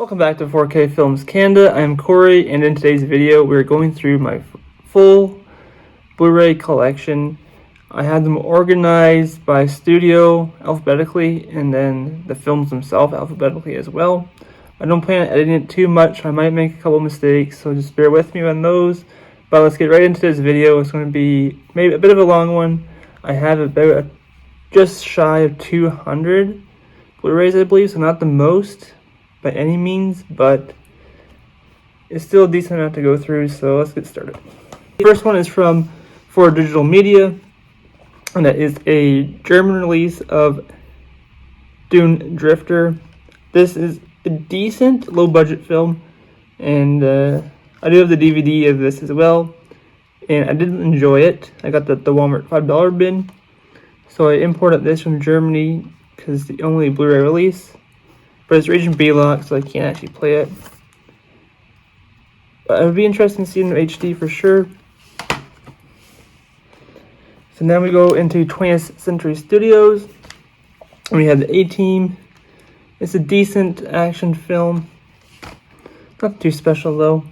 Welcome back to 4K Films Canada. I am Corey, and in today's video we're going through my full Blu-ray collection. I had them organized by studio alphabetically, and then the films themselves alphabetically as well. I don't plan on editing it too much. I might make a couple mistakes, so just bear with me on those. But let's get right into this video. It's going to be maybe a bit of a long one. I have about just shy of 200 Blu-rays, I believe, so not the most by any means, but it's still a decent amount to go through, so let's get started. The first one is from For Digital Media, and that is a German release of Dune Drifter. This is a decent low-budget film, and I do have the DVD of this as well, and I didn't enjoy it. I got the Walmart $5 bin, so I imported this from Germany because it's the only Blu-ray release. But it's region B lock, so I can't actually play it. But it would be interesting to see it in HD for sure. So now we go into 20th Century Studios. And we have the A-Team. It's a decent action film. Not too special though.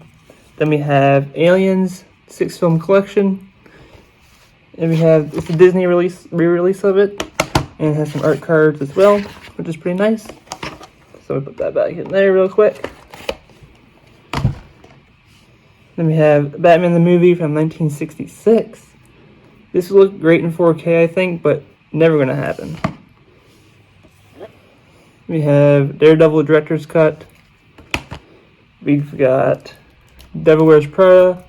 Then we have Aliens, 6-film collection. And we have, it's a Disney re-release of it. And it has some art cards as well, which is pretty nice. So we put that back in there real quick. Then we have Batman the movie from 1966. This will look great in 4K, I think, but never going to happen. We have Daredevil Director's Cut. We've got Devil Wears Prada,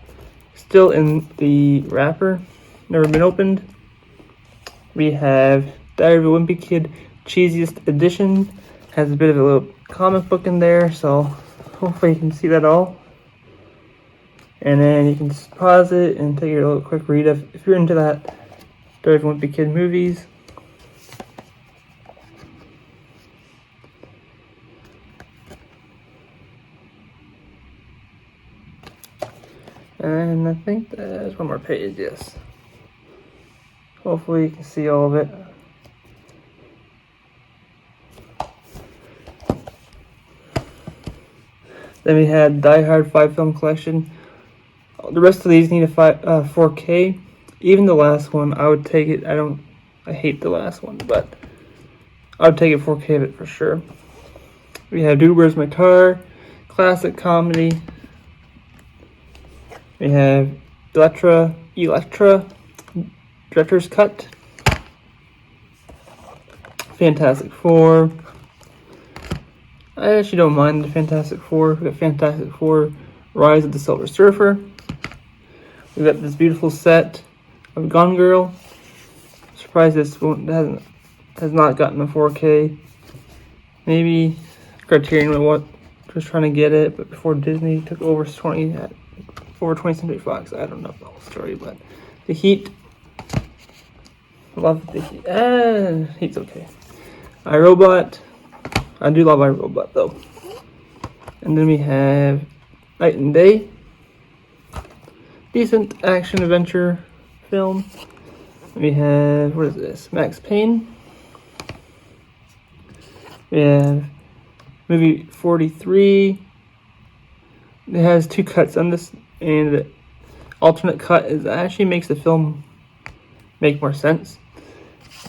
still in the wrapper, never been opened. We have Diary of a Wimpy Kid Cheesiest Edition. Has a bit of a little comic book in there, so hopefully you can see that all. And then you can just pause it and take a little quick read if you're into that Diary of a Wimpy Kid movies. And I think there's one more page, yes. Hopefully you can see all of it. Then we had Die Hard 5-film collection. The rest of these need a 4K. Even the last one, I would take it. I hate the last one, but I would take it 4K of it for sure. We have Dude, Where's My Car? Classic comedy. We have Elektra, Director's Cut. Fantastic Four. I actually don't mind the Fantastic Four. We got Fantastic Four, Rise of the Silver Surfer. We got this beautiful set of Gone Girl. Surprised this has not gotten a 4K. Maybe Criterion was trying to get it, but before Disney took over 20th Century Fox. I don't know the whole story, but the Heat. Love the Heat. Heat's okay. iRobot. I do love iRobot though. And then we have Night and Day. Decent action adventure film. We have, what is this? Max Payne. We have movie 43. It has 2 cuts on this, and the alternate cut actually makes the film make more sense.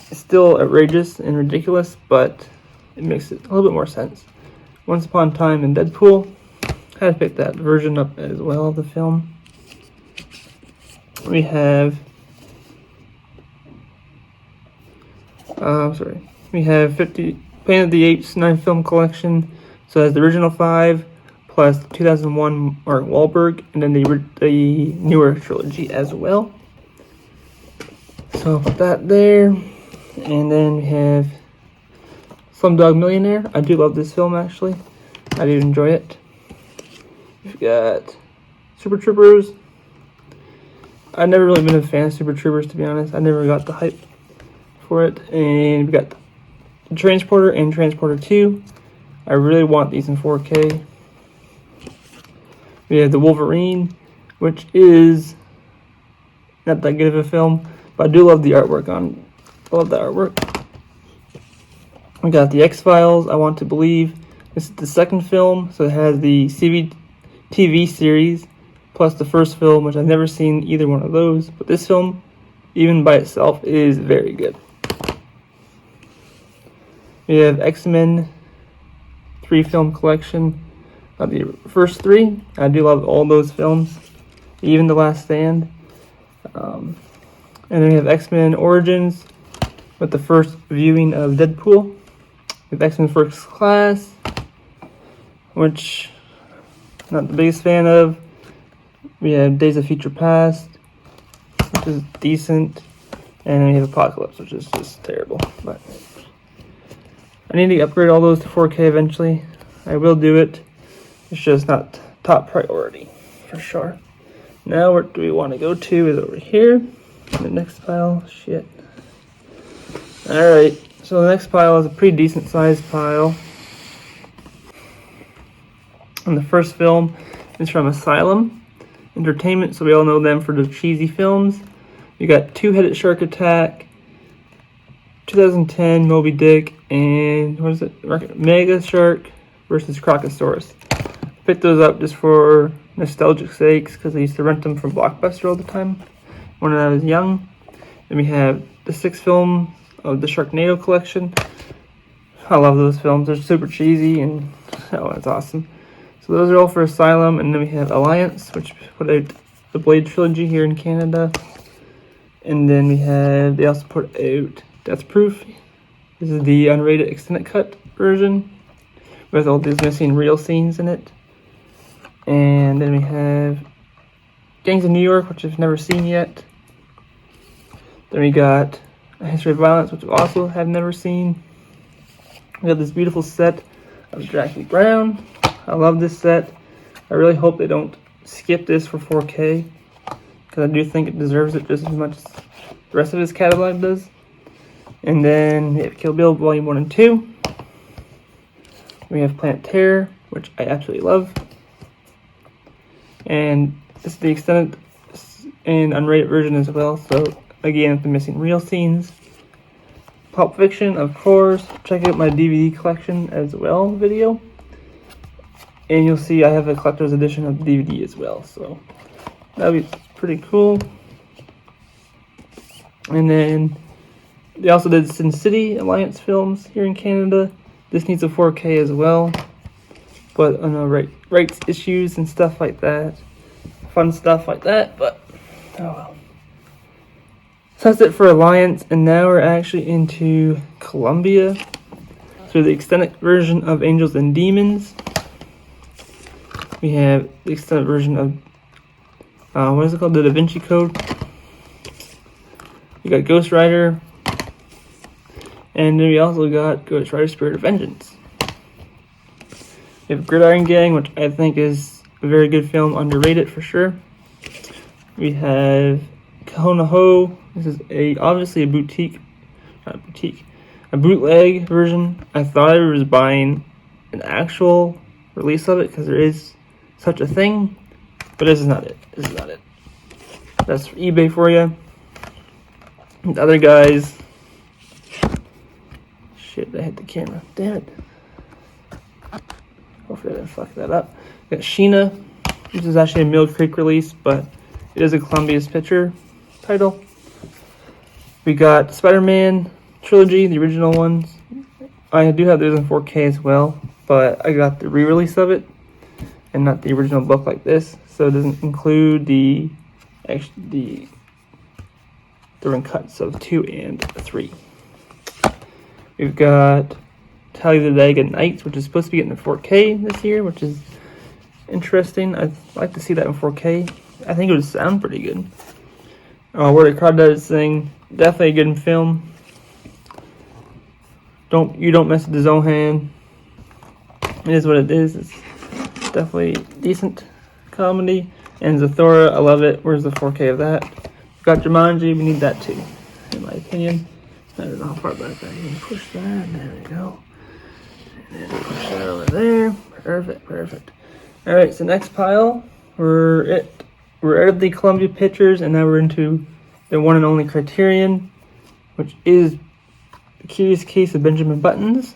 It's still outrageous and ridiculous, but it makes it a little bit more sense. Once Upon a Time in Deadpool. Had to pick that version up as well of the film. We have we have 50 Planet of the Apes 9-film collection. So it has the original 5 plus 2001 Mark Wahlberg, and then the newer trilogy as well. So I'll put that there. And then we have Slumdog Millionaire. I do love this film, actually. I do enjoy it. We've got Super Troopers. I've never really been a fan of Super Troopers, to be honest. I never got the hype for it. And we got the Transporter and Transporter 2. I really want these in 4K. We have the Wolverine, which is not that good of a film, but I do love the artwork on. I love the artwork. We got the X-Files, I Want to Believe, This is the second film, so it has the TV series plus the first film, which I've never seen either one of those. But this film, even by itself, is very good. We have X-Men 3-film collection. The first 3, I do love all those films, even The Last Stand. And then we have X-Men Origins with the first viewing of Deadpool. We have X-Men First Class, which I'm not the biggest fan of. We have Days of Future Past, which is decent. And then we have Apocalypse, which is just terrible. But I need to upgrade all those to 4K eventually. I will do it. It's just not top priority, for sure. Now, where do we want to go to is over here. The next pile, shit. Alright, so the next pile is a pretty decent sized pile. And the first film is from Asylum Entertainment, so we all know them for the cheesy films. We got Two-Headed Shark Attack, 2010 Moby Dick, and what is it? Mega Shark versus Crocosaurus. Picked those up just for nostalgic sakes because I used to rent them from Blockbuster all the time when I was young. Then we have the 6th film of the Sharknado collection. I love those films. They're super cheesy and oh, that's awesome. So those are all for Asylum, and then we have Alliance, which put out the Blade trilogy here in Canada. And then they also put out Death Proof. This is the unrated extended cut version with all these missing real scenes in it. And then we have Gangs of New York, which I've never seen yet. Then we got A History of Violence, which I also have never seen. We got this beautiful set of Jackie Brown. I love this set. I really hope they don't skip this for 4K, because I do think it deserves it just as much as the rest of his catalog does. And then we have Kill Bill Volume 1 and 2. We have Planet Terror, which I absolutely love. And this is the extended and unrated version as well, so again, the missing real scenes. Pulp Fiction, of course. Check out my DVD collection as well video. And you'll see I have a collector's edition of the DVD as well, so that'll be pretty cool. And then they also did Sin City Alliance films here in Canada. This needs a 4K as well, but I know rights issues and stuff like that, fun stuff like that. But oh well. So that's it for Alliance, and now we're actually into Columbia. So the extended version of Angels and Demons. We have the extended version of what is it called? The Da Vinci Code. We got Ghost Rider. And then we also got Ghost Rider Spirit of Vengeance. We have Gridiron Gang, which I think is a very good film, underrated for sure. We have Kahuna Ho. This is obviously a bootleg version. I thought I was buying an actual release of it because there is such a thing, but this is not it. This is not it. That's for eBay for you. The other guys. Shit, I hit the camera. Damn it. Hopefully I didn't fuck that up. We got Sheena, which is actually a Mill Creek release, but it is a Columbia's picture title. We got Spider-Man trilogy, the original ones. I do have those in 4K as well, but I got the re-release of it and not the original book like this, so it doesn't include the run cuts of 2 and 3. We've got Talladega Nights, which is supposed to be getting a 4K this year, which is interesting. I'd like to see that in 4K. I think it would sound pretty good. Where the Crowd Does Sing, definitely a good film. You don't mess with the Zohan. It is what it is. It's definitely decent comedy. And Zathura, I love it. Where's the 4K of that? We've got Jumanji, we need that too, in my opinion. I don't know how far back I can push that. There we go. And then push that over there. Perfect. Alright, so next pile, we're out of the Columbia Pictures, and now we're into the one and only Criterion, which is The Curious Case of Benjamin Buttons.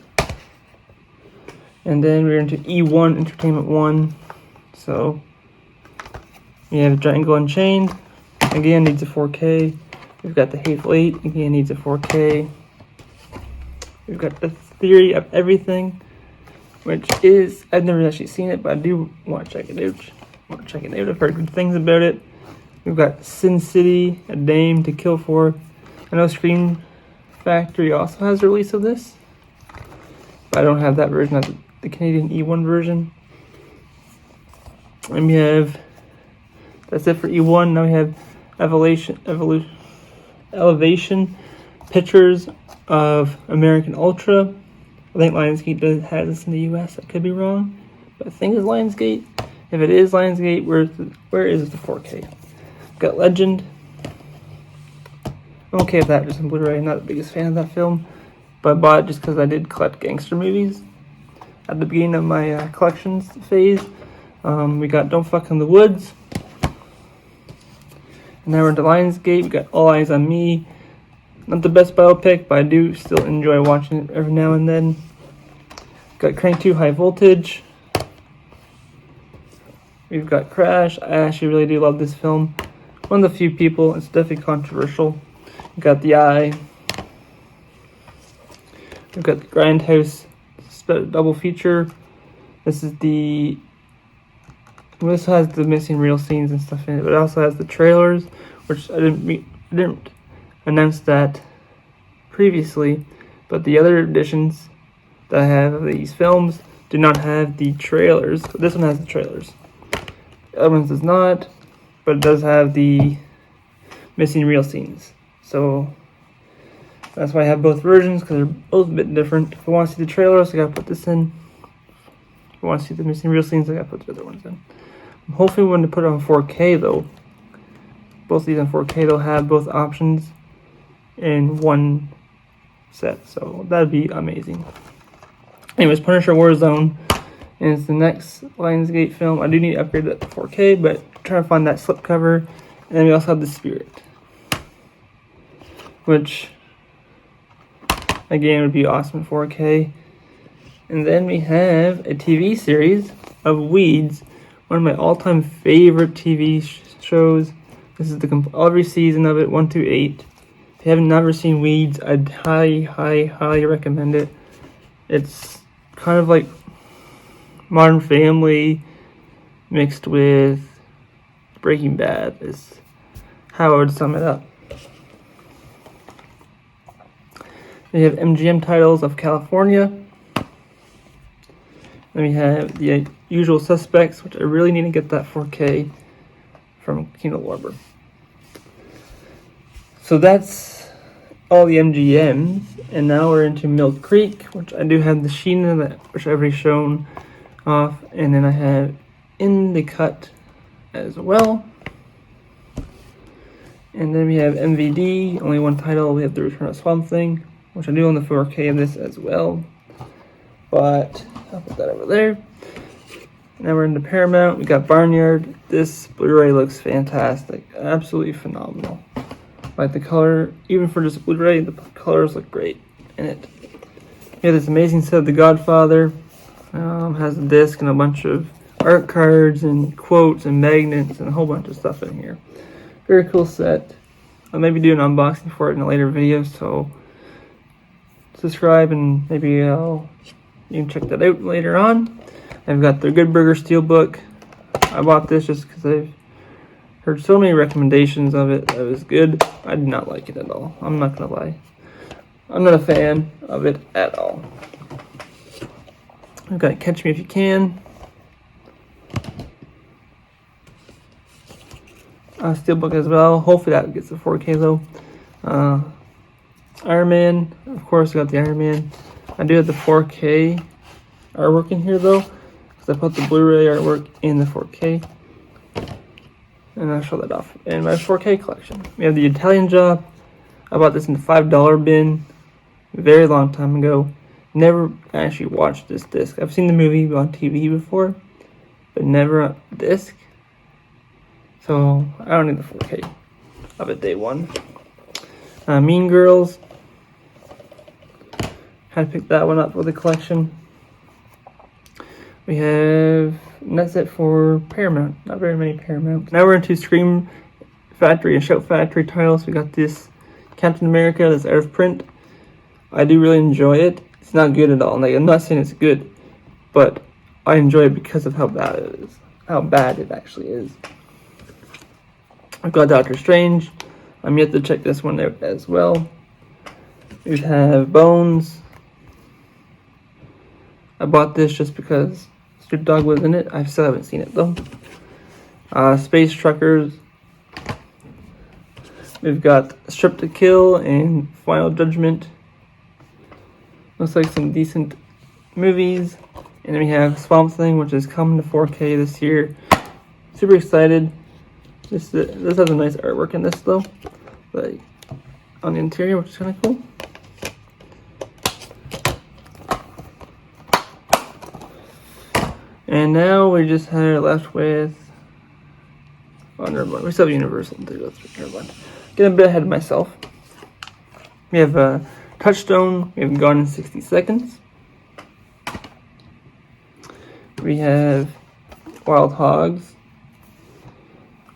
And then we're into E1 Entertainment 1. So we have Django Unchained. Again, needs a 4K. We've got The Hateful Eight. Again, needs a 4K. We've got The Theory of Everything, which is, I've never actually seen it, but I do want to check it out. I've heard good things about it. We've got Sin City, A Dame to Kill For. I know Scream Factory also has a release of this, but I don't have that version. That's the Canadian E1 version. And we have, that's it for E1. Now we have Elevation Pictures of American Ultra. I think Lionsgate has this in the US. I could be wrong, but I think it's Lionsgate. If it is Lionsgate, where is the 4K? Got Legend. I'm okay with that, just on Blu-ray. I'm not the biggest fan of that film, but I bought it just because I did collect gangster movies at the beginning of my collections phase. We got Don't Fuck in the Woods. And now we're into Lionsgate. We got All Eyes on Me. Not the best biopic, but I do still enjoy watching it every now and then. Got Crank 2 High Voltage. We've got Crash. I actually really do love this film. One of the few people, it's definitely controversial. We've got The Eye. We've got the Grindhouse double feature. This has the missing reel scenes and stuff in it, but it also has the trailers, which I didn't announce that previously, but the other editions that I have of these films do not have the trailers. This one has the trailers. The other one does not, but it does have the missing reel scenes. So that's why I have both versions, because they're both a bit different. If I want to see the trailers, I gotta put this in. If I want to see the missing reel scenes, I gotta put the other ones in. I'm hoping when to put it on 4K though, both of these on 4K, they'll have both options in one set, so that'd be amazing. Anyways, Punisher Warzone is the next Lionsgate film. I do need to upgrade that to 4K, but trying to find that slipcover. And then we also have The Spirit, which again would be awesome in 4K. And then we have a TV series of Weeds, one of my all-time favorite TV shows. This is every season of it, 1 through 8. If you haven't never seen Weeds, I'd highly recommend it. It's kind of like Modern Family mixed with Breaking Bad is how I would sum it up. We have MGM titles of California. Then we have The Usual Suspects, which I really need to get that 4K from Kino Lorber. So that's all the MGMs, and now we're into Mill Creek, which I do have the Sheena, which I've already shown off, and then I have In the Cut as well. And then we have MVD, only one title. We have The Return of Swamp Thing, which I do own the 4K of this as well, but I'll put that over there. Now we're into Paramount. We got Barnyard. This Blu-ray looks fantastic, absolutely phenomenal. Like the color, even for just Blu-ray, the colors look great in it. We have this amazing set of The Godfather. Has a disc and a bunch of art cards and quotes and magnets and a whole bunch of stuff in here. Very cool set. I'll maybe do an unboxing for it in a later video, so subscribe and maybe you can check that out later on. I've got the Good Burger Steelbook. I bought this just because I've heard so many recommendations of it that it was good. I did not like it at all. I'm not gonna lie. I'm not a fan of it at all. I've got Catch Me If You Can. Steelbook as well. Hopefully that gets the 4K though. Iron Man. Of course, I got the Iron Man. I do have the 4K artwork in here though, because I put the Blu-ray artwork in the 4K. And I'll show that off in my 4K collection. We have the Italian Job. I bought this in the $5 bin a very long time ago. Never actually watched this disc. I've seen the movie on TV before, but never on disc. So I don't need the 4K of it day one. Mean Girls. Had to pick that one up for the collection. We have, and that's it for Paramount. Not very many Paramount. Now we're into Scream Factory and Shout Factory titles. We got this Captain America that's out of print. I do really enjoy it. It's not good at all. Like, I'm not saying it's good, but I enjoy it because of how bad it is. How bad it actually is. I've got Doctor Strange. I'm yet to check this one out as well. We have Bones. I bought this just because Snoop Dogg was in it. I still haven't seen it though. Space Truckers. We've got Strip to Kill and Final Judgment. Looks like some decent movies. And then we have Swamp Thing, which is coming to 4K this year. Super excited. This has a nice artwork in this though, like on the interior, which is kind of cool. And now we just are left with, oh, never mind. We still have Universal to go through. Never mind. Getting a bit ahead of myself. We have Touchstone. We have Gone in 60 Seconds. We have Wild Hogs,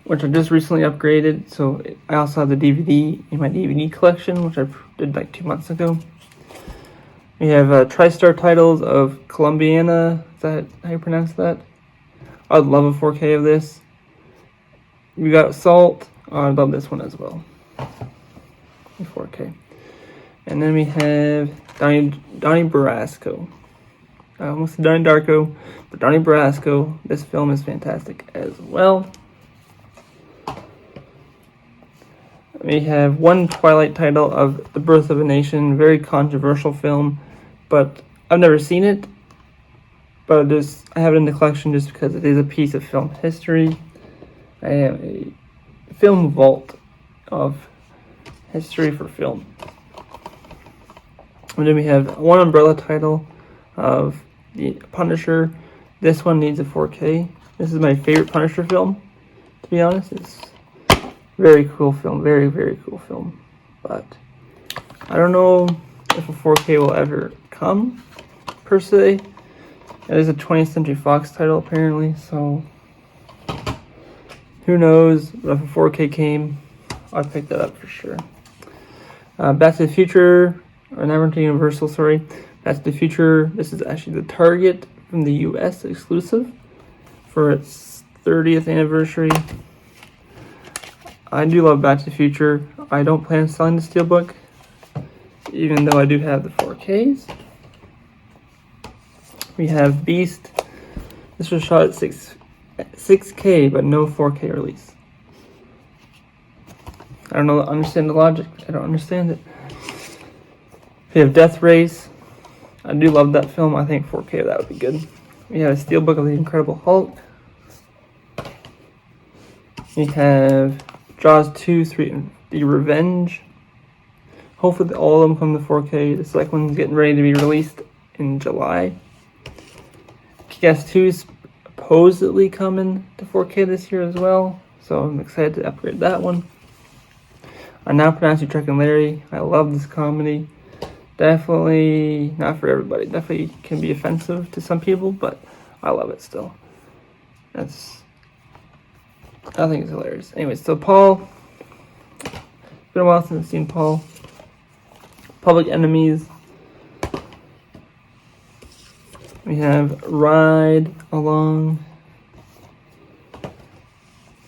which I just recently upgraded. So I also have the DVD in my DVD collection, which I did like 2 months ago. We have TriStar titles of Columbiana. Is that how you pronounce that? I'd love a 4K of this. We got Salt. Oh, I'd love this one as well. 4K. And then we have Donnie Brasco. I almost said Donnie Darko, but Donnie Brasco. This film is fantastic as well. We have one Twilight title of The Birth of a Nation. Very controversial film, but I've never seen it. But I have it in the collection just because it is a piece of film history. I have a film vault of history for film. And then we have one umbrella title of The Punisher. This one needs a 4K. This is my favorite Punisher film, to be honest. It's very cool film, very, very cool film. But I don't know if a 4K will ever come, per se. It is a 20th Century Fox title, apparently, so who knows? But if a 4K came, I'd pick that up for sure. Back to the Future, or never to Universal, sorry. Back to the Future, this is actually the Target from the US exclusive for its 30th anniversary. I do love Back to the Future. I don't plan on selling the Steelbook, even though I do have the 4Ks. We have Beast. This was shot at 6K, but no 4K release. I don't understand the logic. I don't understand it. We have Death Race. I do love that film. I think 4K of that would be good. We have a Steelbook of the Incredible Hulk. We have Jaws 2, 3, and The Revenge. Hopefully all of them come to 4K. The second one's getting ready to be released in July. Kick-Ass 2 is supposedly coming to 4K this year as well, so I'm excited to upgrade that one. I Now Pronounce You Chuck and Larry. I love this comedy. Definitely not for everybody. Definitely can be offensive to some people, but I love it still. I think it's hilarious. Anyway, so Paul. It's been a while since I've seen Paul. Public Enemies. We have Ride Along.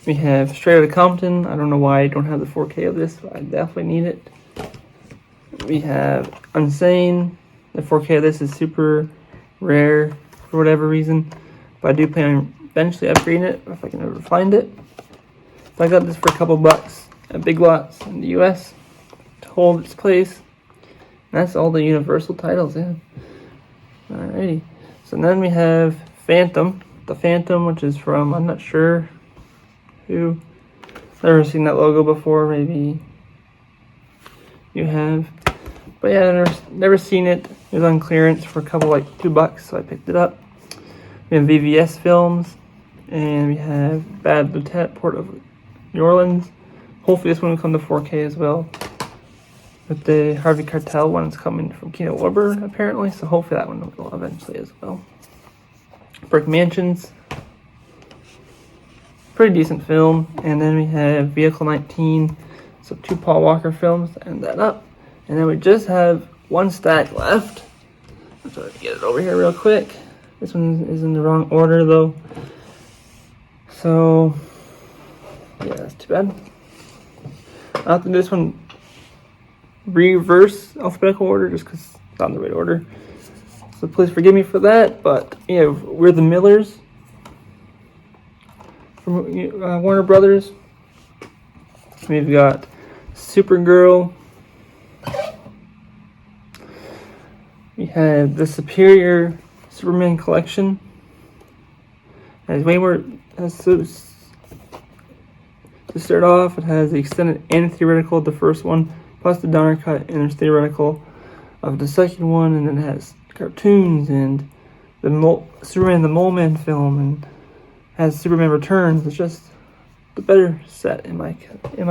We have Straight Outta Compton. I don't know why I don't have the 4K of this, but I definitely need it. We have Unsane. The 4K of this is super rare for whatever reason, but I do plan on eventually upgrading it if I can ever find it. So I got this for a couple bucks at Big Lots in the US to hold its place. And that's all the Universal titles, yeah. Alrighty. So then we have Phantom. The Phantom, which is from, I'm not sure who. Never seen that logo before, maybe you have. But yeah, I've never seen it. It was on clearance for a couple, like $2, so I picked it up. We have VVS Films, and we have Bad Lieutenant, Port of New Orleans. Hopefully this one will come to 4K as well. But the Harvey Keitel one is coming from Kino Lorber, apparently, so hopefully that one will eventually as well. Brick Mansions. Pretty decent film. And then we have Vehicle 19. So 2 Paul Walker films to end that up. And then we just have 1 stack left. I'm sorry to get it over here real quick. This one is in the wrong order though. So yeah, that's too bad. I'll have to do this one reverse alphabetical order just because it's not in the right order. So please forgive me for that. But yeah, we're the Millers from Warner Brothers. We've got Supergirl. We have the Superior Superman collection. It has way more. To start off, it has the extended and theoretical of the first one, plus the downer cut and there's theoretical of the second one, and then it has cartoons and the Superman the Mole Man film, and has Superman Returns. It's just the better set in my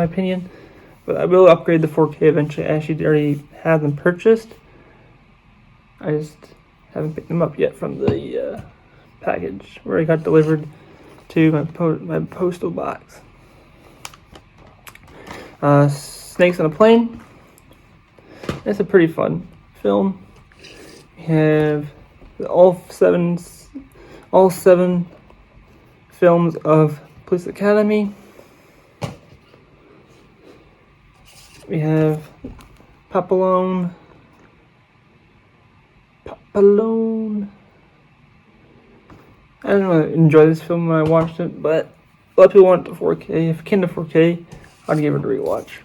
opinion. But I will upgrade the 4K eventually. I actually already have them purchased. I just haven't picked them up yet from the package where it got delivered to my postal box. Snakes on a Plane. It's a pretty fun film. We have all seven films of Police Academy. We have Papillon. I didn't really enjoy this film when I watched it, but a lot of people want it to 4K. If it came to 4K, I'd give it a rewatch.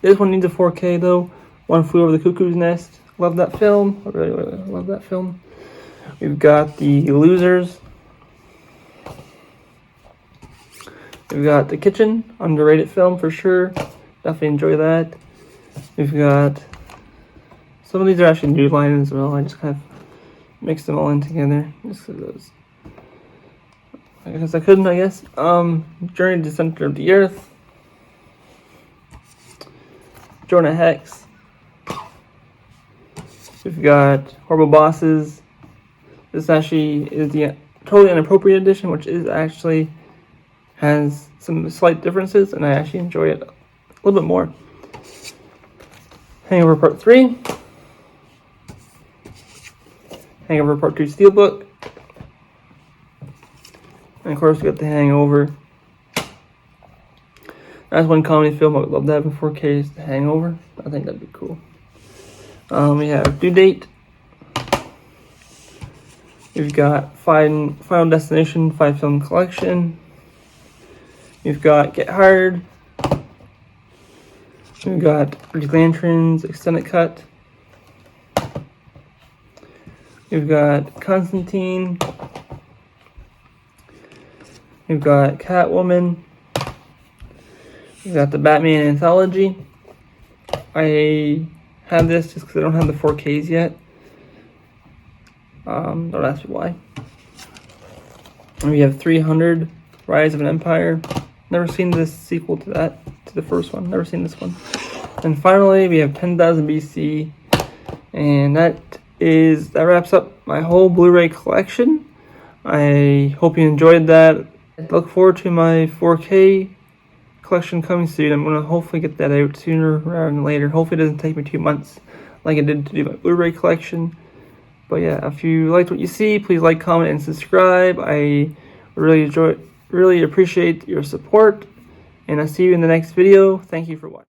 This one needs a 4K though. One Flew Over the Cuckoo's Nest. Love that film. I really, really love that film. We've got The Losers. We've got The Kitchen. Underrated film for sure. Definitely enjoy that. We've got... Some of these are actually new lines as well. I just kind of mixed them all in together. Just because those... I guess I couldn't, I guess. Journey to the Center of the Earth. Jonah Hex. We've got Horrible Bosses. This actually is the totally inappropriate edition, which is actually has some slight differences, and I actually enjoy it a little bit more. Hangover Part 3. Hangover Part 2 Steelbook. And of course we got The Hangover. That's one comedy film I would love to have in 4K is The Hangover. I think that'd be cool. We have Due Date. We've got Final Destination 5 film collection. We've got Get Hired. We've got Green Lanterns extended cut. We've got Constantine. We've got Catwoman. We've got the Batman Anthology. I have this just because I don't have the 4Ks yet. Don't ask me why. And we have 300, Rise of an Empire. Never seen this sequel to that, to the first one. Never seen this one. And finally, we have 10,000 BC. And that wraps up my whole Blu-ray collection. I hope you enjoyed that. I look forward to my 4K collection coming soon. I'm going to hopefully get that out sooner rather than later. Hopefully it doesn't take me 2 months like it did to do my Blu-ray collection. But yeah, if you liked what you see, please like, comment, and subscribe. I really appreciate your support. And I'll see you in the next video. Thank you for watching.